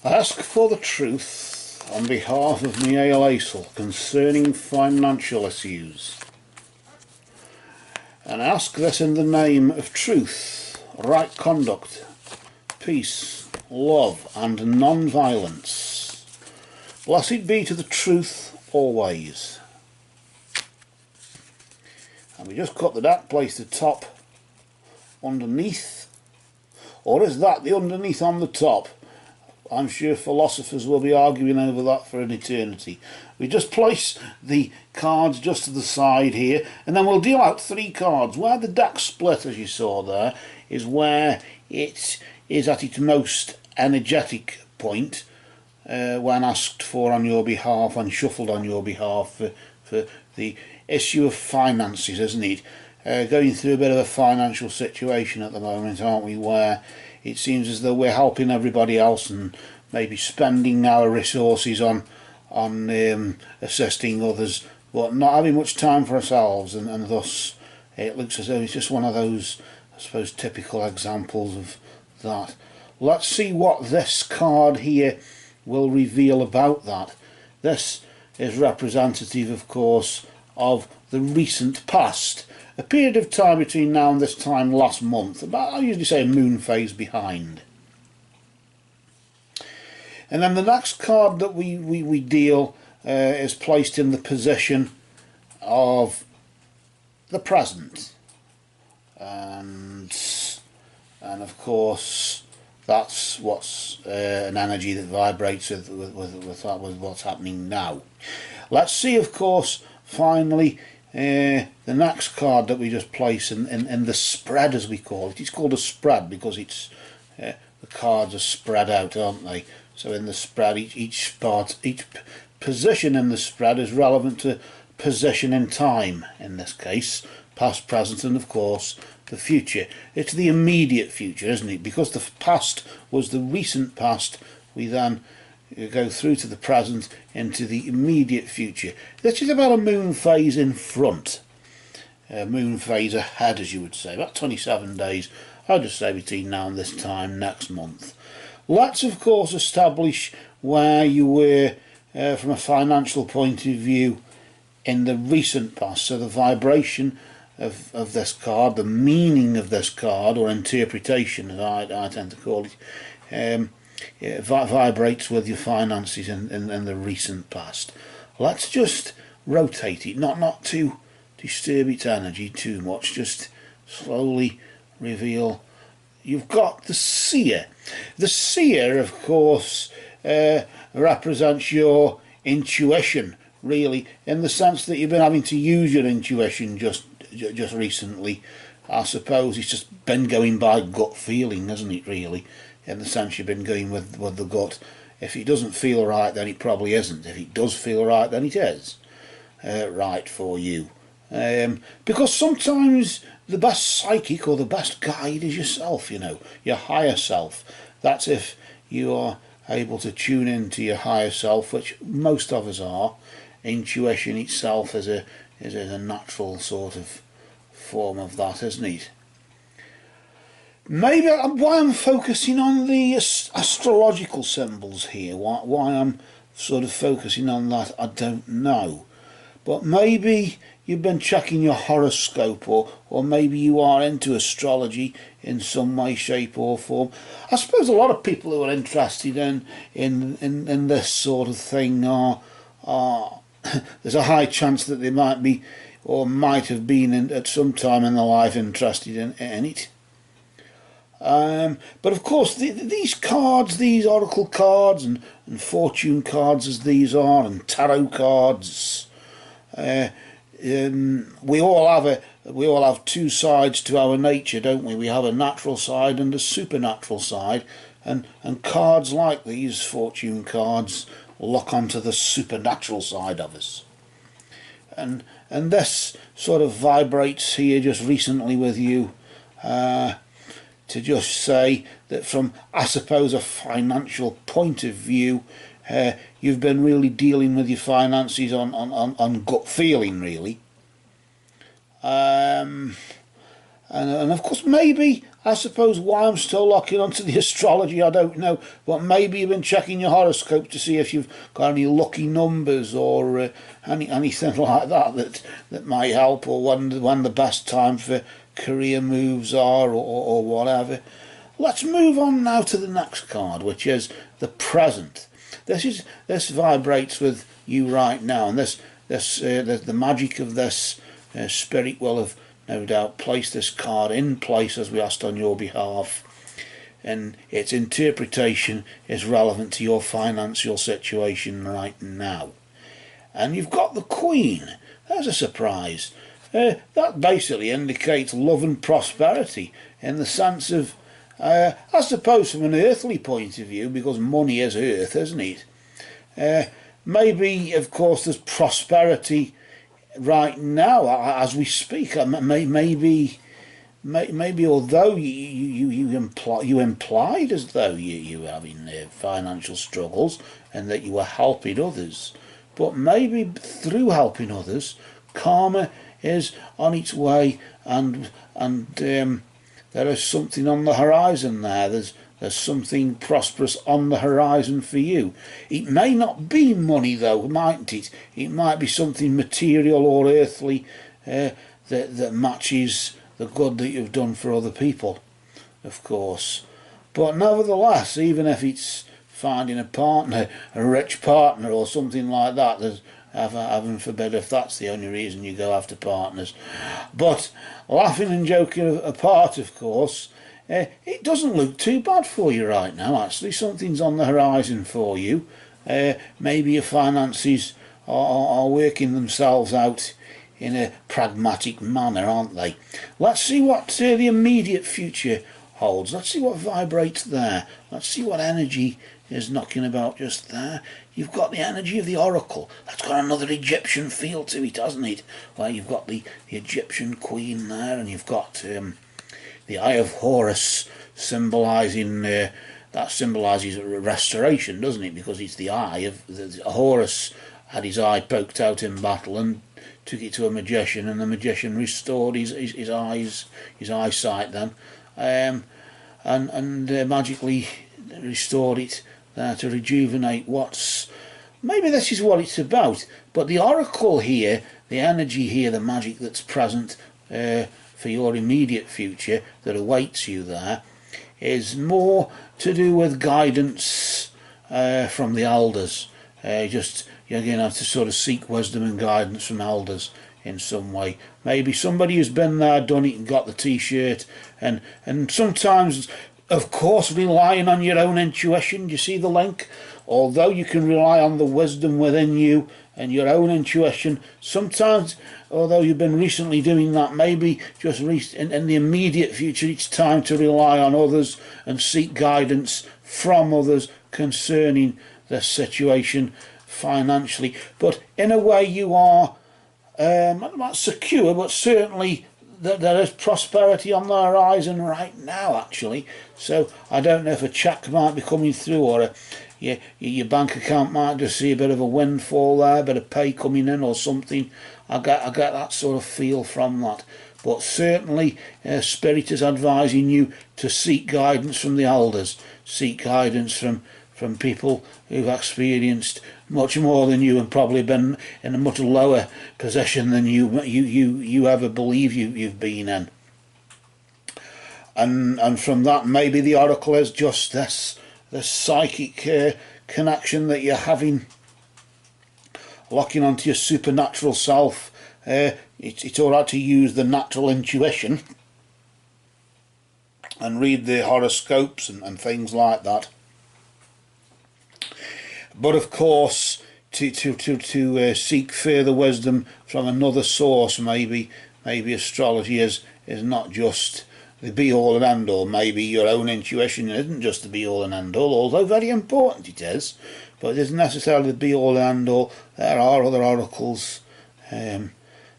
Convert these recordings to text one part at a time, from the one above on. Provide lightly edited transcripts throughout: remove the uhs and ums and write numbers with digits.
I ask for the truth on behalf of Mielle Asle concerning financial issues, and I ask this in the name of truth, right conduct, peace, love and non-violence. Blessed be to the truth always. And we just cut the deck, place the top underneath, or is that the underneath on the top? I'm sure philosophers will be arguing over that for an eternity. We just place the cards just to the side here, and then we'll deal out 3 cards. Where the deck split, as you saw there, is where it is at its most energetic point when asked for on your behalf and shuffled on your behalf for the issue of finances, isn't it? Going through a bit of a financial situation at the moment, aren't we, where it seems as though we're helping everybody else and maybe spending our resources on assisting others, but not having much time for ourselves, and thus it looks as though it's just one of those, I suppose, typical examples of that. Let's see what this card here will reveal about that. This is representative, of course, of the recent past. A period of time between now and this time last month, about, I usually say, a moon phase behind. And then the next card that we deal is placed in the position of the present, and of course that's what's an energy that vibrates with what's happening now. Let's see, of course, finally, the next card that we just place in the spread, as we call it. It's called a spread because it's the cards are spread out, aren't they? So in the spread, each position in the spread is relevant to position in time, in this case, past, present, and of course the future. It's the immediate future, isn't it? Because the past was the recent past, we then go through to the present into the immediate future. This is about a moon phase in front, a moon phase ahead, as you would say, about 27 days, I'd just say between now and this time next month. Let's of course establish where you were from a financial point of view in the recent past. So the vibration of this card, the meaning of this card, or interpretation as I tend to call it, it vibrates with your finances in the recent past. Let's just rotate it, not to disturb its energy too much, just slowly reveal. You've got the seer. The seer, of course, represents your intuition, really, in the sense that you've been having to use your intuition just recently. I suppose it's just been going by gut feeling, hasn't it, really? In the sense you've been going with the gut. If it doesn't feel right, then it probably isn't. If it does feel right, then it is right for you. Because sometimes the best psychic or the best guide is yourself, you know, your higher self. That's if you are able to tune into your higher self, which most of us are. Intuition itself is a natural sort of form of that, isn't it? Maybe why I'm focusing on the astrological symbols here, why I'm sort of focusing on that, I don't know. But maybe you've been checking your horoscope, or maybe you are into astrology in some way, shape or form. I suppose a lot of people who are interested in this sort of thing are there's a high chance that they might be or might have been at some time in their life interested in it. But of course these cards, these oracle cards and fortune cards as these are, and tarot cards, we all have 2 sides to our nature, don't we? We have a natural side and a supernatural side, and cards like these fortune cards lock onto the supernatural side of us. And this sort of vibrates here just recently with you, to just say that from, I suppose, a financial point of view, you've been really dealing with your finances on gut feeling, really. And of course, maybe, I suppose why I'm still locking onto the astrology, I don't know, but maybe you've been checking your horoscope to see if you've got any lucky numbers or anything like that might help, or when the best time for career moves are, or whatever. Let's move on now to the next card, which is the present. This vibrates with you right now, and the magic of this spirit will have no doubt placed this card in place as we asked on your behalf, and its interpretation is relevant to your financial situation right now. And you've got the Queen. There's a surprise. That basically indicates love and prosperity in the sense of, I suppose from an earthly point of view, because money is earth, isn't it? Maybe, of course, there's prosperity right now as we speak. Maybe although you implied as though you were having financial struggles and that you were helping others, but maybe through helping others, karma is on its way, and there is something on the horizon there. There's something prosperous on the horizon for you. It may not be money though, mightn't it? It might be something material or earthly that matches the good that you've done for other people, of course. But nevertheless, even if it's finding a partner, a rich partner or something like that, there's heaven forbid if that's the only reason you go after partners. But laughing and joking apart, of course, it doesn't look too bad for you right now, actually. Something's on the horizon for you. Maybe your finances are working themselves out in a pragmatic manner, aren't they? Let's see what the immediate future holds. Let's see what vibrates there. Let's see what energy is knocking about just there. You've got the energy of the oracle. That's got another Egyptian feel to it, hasn't it? Well, you've got the Egyptian queen there, and you've got the Eye of Horus symbolising, that symbolises restoration, doesn't it? Because it's the eye of Horus had his eye poked out in battle and took it to a magician, and the magician restored his eyesight then, and magically restored it there to rejuvenate maybe this is what it's about. But the oracle here, the energy here, the magic that's present for your immediate future that awaits you there, is more to do with guidance from the elders. You're going to have to sort of seek wisdom and guidance from elders in some way. Maybe somebody who's been there, done it, and got the t-shirt, and sometimes, of course, relying on your own intuition. Do you see the link? Although you can rely on the wisdom within you and your own intuition, sometimes, although you've been recently doing that, maybe just in the immediate future it's time to rely on others and seek guidance from others concerning the situation financially. But in a way you are not secure, but certainly there is prosperity on the horizon right now, actually. So I don't know if a cheque might be coming through, or your bank account might just see a bit of a windfall there, a bit of pay coming in or something. I get that sort of feel from that. But certainly Spirit is advising you to seek guidance from the elders, seek guidance from people who've experienced much more than you and probably been in a much lower position than you ever believe you've been in. And from that, maybe the oracle is just this psychic connection that you're having, locking onto your supernatural self. It's all right to use the natural intuition and read the horoscopes and things like that. But of course, to seek further wisdom from another source, maybe astrology is not just the be-all and end-all. Maybe your own intuition isn't just the be-all and end-all, although very important it is, but it isn't necessarily the be-all and end-all. There are other oracles,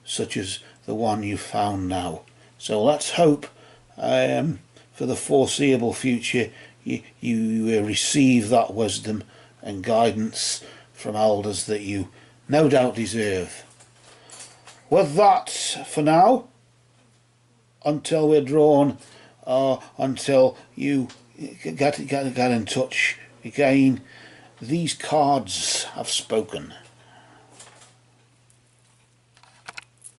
such as the one you found now. So let's hope for the foreseeable future you receive that wisdom and guidance from elders that you no doubt deserve. With that, for now, until we're drawn until you get in touch again. These cards have spoken.